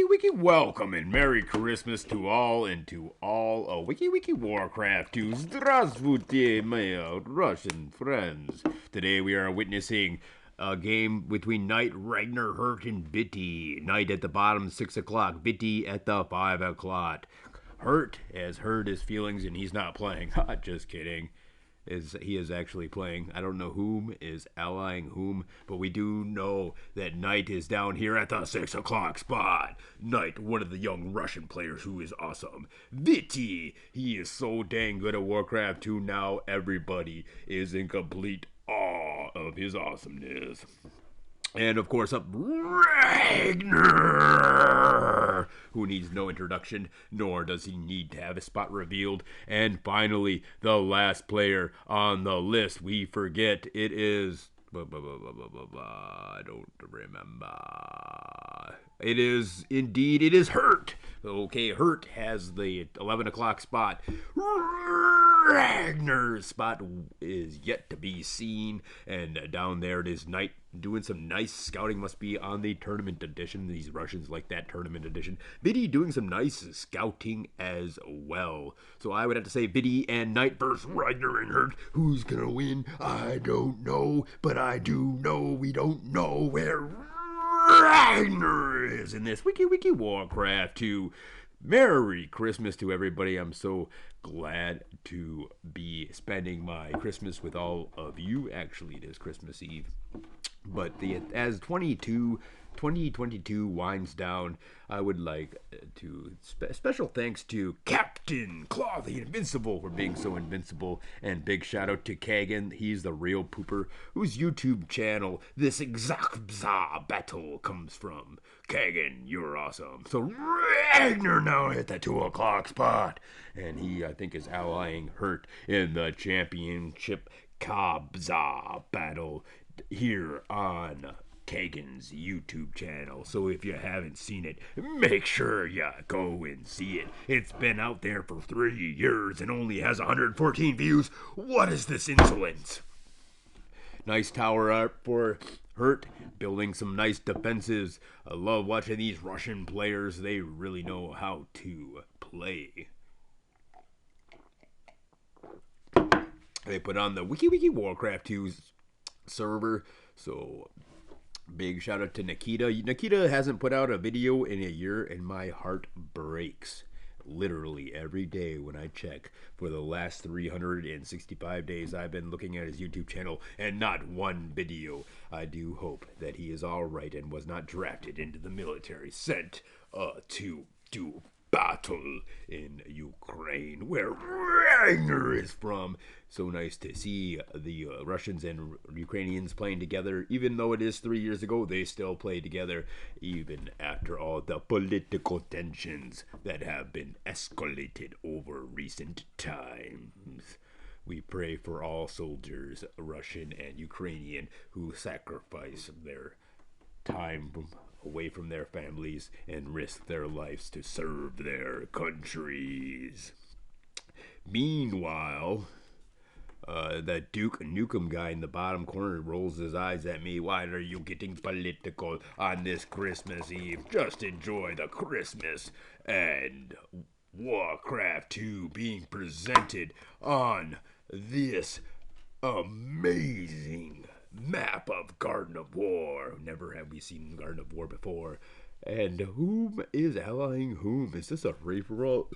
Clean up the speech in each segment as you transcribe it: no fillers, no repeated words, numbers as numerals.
wiki, welcome and Merry Christmas to all and to all a wiki warcraft to Zdravstvuyte, my Russian friends. Today we are witnessing a game between Knight, Ragner, Hurt, and Vity. Knight at the bottom, 6 o'clock. Vity at the 5 o'clock. Hurt has hurt his feelings and he's not playing. Just kidding. He is actually playing. I don't know whom is allying whom, but we do know that Knight is down here at the 6 o'clock spot. Knight, one of the young Russian players who is awesome. Vity, he is so dang good at Warcraft 2 now. Everybody is in complete awe of his awesomeness. And of course, up Ragnar, who needs no introduction, nor does he need to have his spot revealed. And finally, the last player on the list, we forget it is. I don't remember. It is indeed, it is Hurt. Okay, Hurt has the 11 o'clock spot. Ragnar's spot is yet to be seen. And down there it is Knight doing some nice scouting. Must be on the tournament edition. These Russians like that tournament edition. Vity doing some nice scouting as well. So I would have to say Vity and Knight versus Ragnar and Hurt. Who's gonna win? I don't know, but I do know we don't know where Ragnar is in this wiki Warcraft 2. Merry Christmas to everybody. I'm so glad to be spending my Christmas with all of you. Actually, it is Christmas Eve. But as 2022 winds down, I would like to special thanks to Captain Claw the Invincible for being so invincible, and big shout out to Kagan. He's the real pooper whose YouTube channel this exact battle comes from. Kagan, you're awesome. So Ragnar now at the 2 o'clock spot, and he I think is allying Hurt in the championship Kabza battle here on Kagan's YouTube channel. So if you haven't seen it, make sure you go and see it. It's been out there for 3 years and only has 114 views. What is this insolence? Nice tower art for Hurt, building some nice defenses. I love watching these Russian players. They really know how to play. They put on the wiki Warcraft 2 server, so big shout out to Nikita. Nikita hasn't put out a video in a year and my heart breaks literally every day when I check. For the last 365 days I've been looking at his YouTube channel and not one video. I do hope that he is alright and was not drafted into the military sent to do battle in Ukraine, where Ragnar is from. So nice to see the Russians and Ukrainians playing together. Even though it is 3 years ago, they still play together, even after all the political tensions that have been escalated over recent times. We pray for all soldiers, Russian and Ukrainian, who sacrifice their time away from their families and risk their lives to serve their countries. Meanwhile, that Duke Nukem guy in the bottom corner rolls his eyes at me. Why are you getting political on this Christmas Eve? Just enjoy the Christmas and Warcraft 2 being presented on this amazing map of Garden of War. Never have we seen Garden of War before. And whom is allying whom? Is this a free-for-all?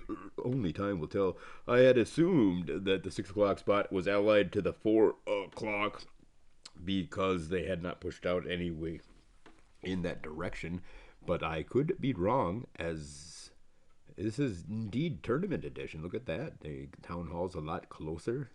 Only time will tell. I had assumed that the 6 o'clock spot was allied to the 4 o'clock because they had not pushed out anyway in that direction. But I could be wrong, as this is indeed tournament edition. Look at that. The town hall's a lot closer.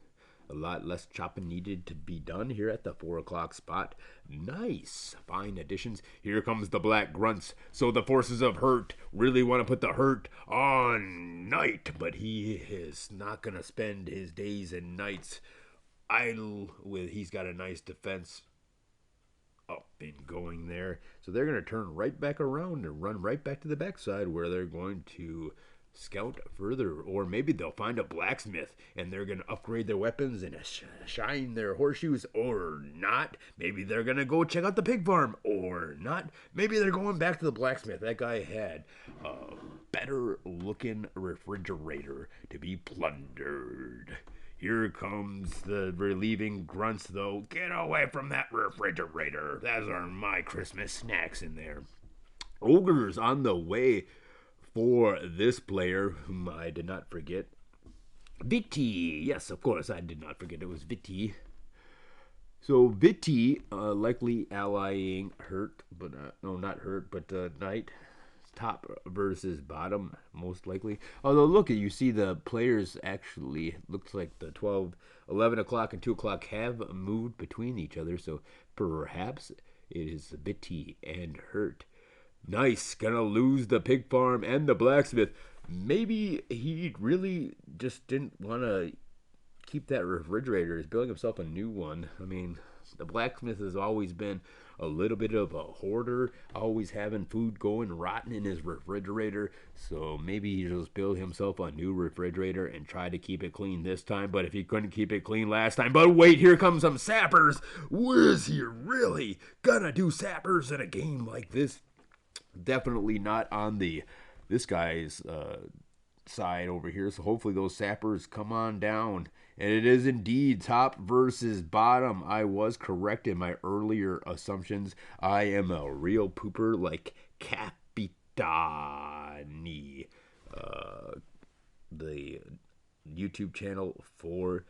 A lot less chopping needed to be done here at the 4 o'clock spot. Nice. Fine additions. Here comes the Black Grunts. So the forces of Hurt really want to put the Hurt on Knight. But he is not going to spend his days and nights idle with. He's got a nice defense up and going there. So they're going to turn right back around and run right back to the backside where they're going to scout further, or maybe they'll find a blacksmith and they're gonna upgrade their weapons and shine their horseshoes, or not. Maybe they're gonna go check out the pig farm, or not. Maybe they're going back to the blacksmith. That guy had a better looking refrigerator to be plundered. Here comes the relieving grunts, though. Get away from that refrigerator. Those are my Christmas snacks in there. Ogres on the way for this player, whom I did not forget. Vity. Yes, of course, I did not forget it was Vity. So Vity likely allying Hurt, but no, not Hurt, but Knight. Top versus bottom, most likely. Although, look, you see the players actually, looks like the 12, 11 o'clock and 2 o'clock have moved between each other, so perhaps it is Vity and Hurt. Nice, gonna lose the pig farm and the blacksmith. Maybe he really just didn't want to keep that refrigerator. He's building himself a new one. I mean, the blacksmith has always been a little bit of a hoarder, always having food going rotten in his refrigerator. So maybe he just build himself a new refrigerator and try to keep it clean this time. But if he couldn't keep it clean last time, but wait, here comes some sappers. Was he really gonna do sappers in a game like this? Definitely not on this guy's side over here. So hopefully those sappers come on down. And it is indeed top versus bottom. I was correct in my earlier assumptions. I am a real pooper like Capitani, the YouTube channel for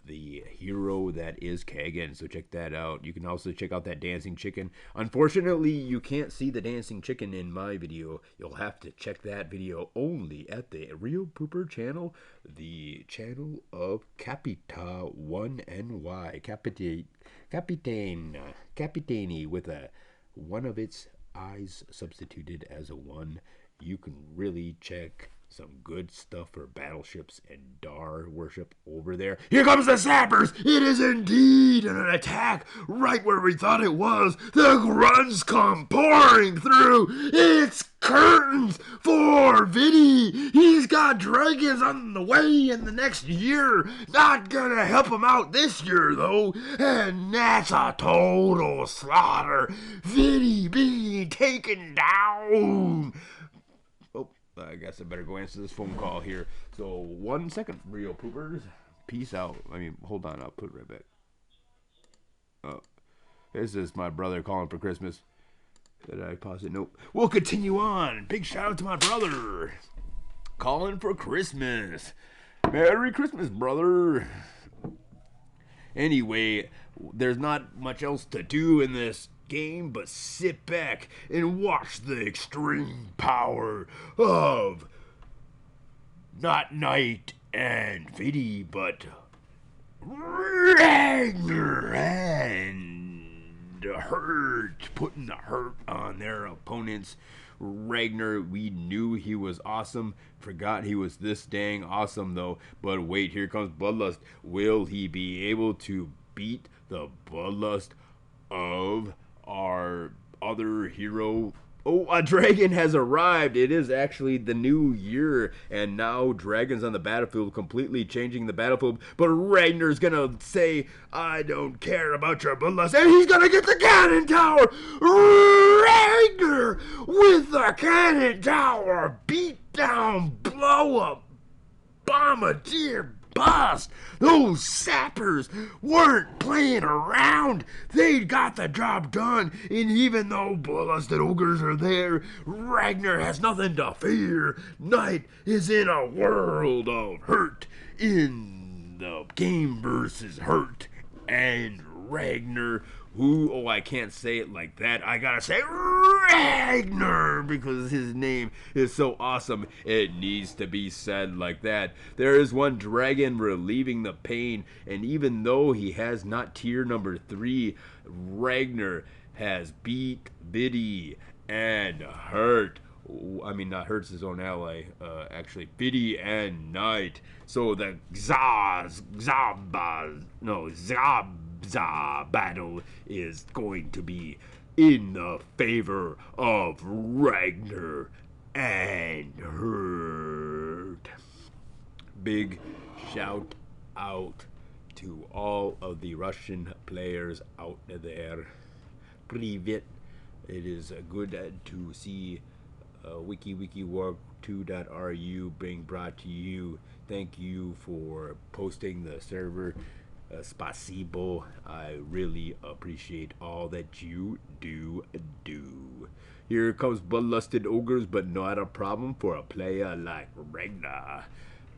the hero that is Kagan. So check that out. You can also check out that dancing chicken. Unfortunately, you can't see the dancing chicken in my video. You'll have to check that video only at the Real Pooper channel, the channel of Capita1NY. Capitani with a one of its eyes substituted as a one. You can really check some good stuff for battleships and Dar worship over there. Here comes the sappers! It is indeed an attack right where we thought it was. The grunts come pouring through. It's curtains for Vity. He's got dragons on the way in the next year. Not gonna help him out this year, though. And that's a total slaughter. Vity being taken down. I guess I better go answer this phone call here. So, 1 second, Real Poopers. Peace out. I mean, hold on. I'll put it right back. Oh, this is my brother calling for Christmas. Did I pause it? Nope. We'll continue on. Big shout out to my brother. Calling for Christmas. Merry Christmas, brother. Anyway, there's not much else to do in this game but sit back and watch the extreme power of not Knight and Vity, but Ragner and Hurt, putting the hurt on their opponents. Ragner, we knew he was awesome, forgot he was this dang awesome though. But wait, here comes Bloodlust. Will he be able to beat the Bloodlust of our other hero? Oh, a dragon has arrived. It is actually the new year, and now dragons on the battlefield, completely changing the battlefield. But Ragnar's gonna say, I don't care about your bloodlust, and he's gonna get the cannon tower. Ragnar with the cannon tower, beat down, blow up, bombardier, bust. Those sappers weren't playing around. They got the job done. And even though bloodlusted ogres are there, Ragnar has nothing to fear. Knight is in a world of hurt in the game versus Hurt and Ragnar. Who? Oh, I can't say it like that. I gotta say Ragnar because his name is so awesome. It needs to be said like that. There is one dragon relieving the pain, and even though he has not tier number 3, Ragnar has beat Vity and Hurt. I mean, not Hurt's his own ally, actually, Vity and Knight. So the Zabza battle is going to be in the favor of Ragnar and Hurt. alert. Big shout out to all of the Russian players out there. Privet. It is good to see WikiWikiWarp2.ru being brought to you. Thank you for posting the server. Spasibo. I really appreciate all that you do. Here comes bloodlusted ogres, but not a problem for a player like Ragnar.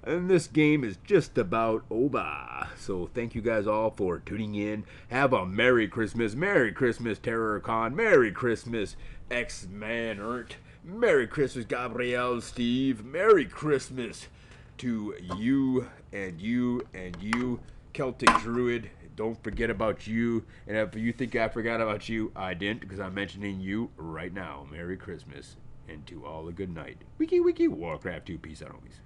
And this game is just about over. So thank you guys all for tuning in. Have a Merry Christmas. Merry Christmas, TerrorCon. Merry Christmas, X-Man-ert. Merry Christmas, Gabrielle Steve. Merry Christmas to you and you and you. Celtic Druid, don't forget about you. And if you think I forgot about you, I didn't, because I'm mentioning you right now. Merry Christmas, and to all a good night. Wiki Warcraft 2. Peace out, homies.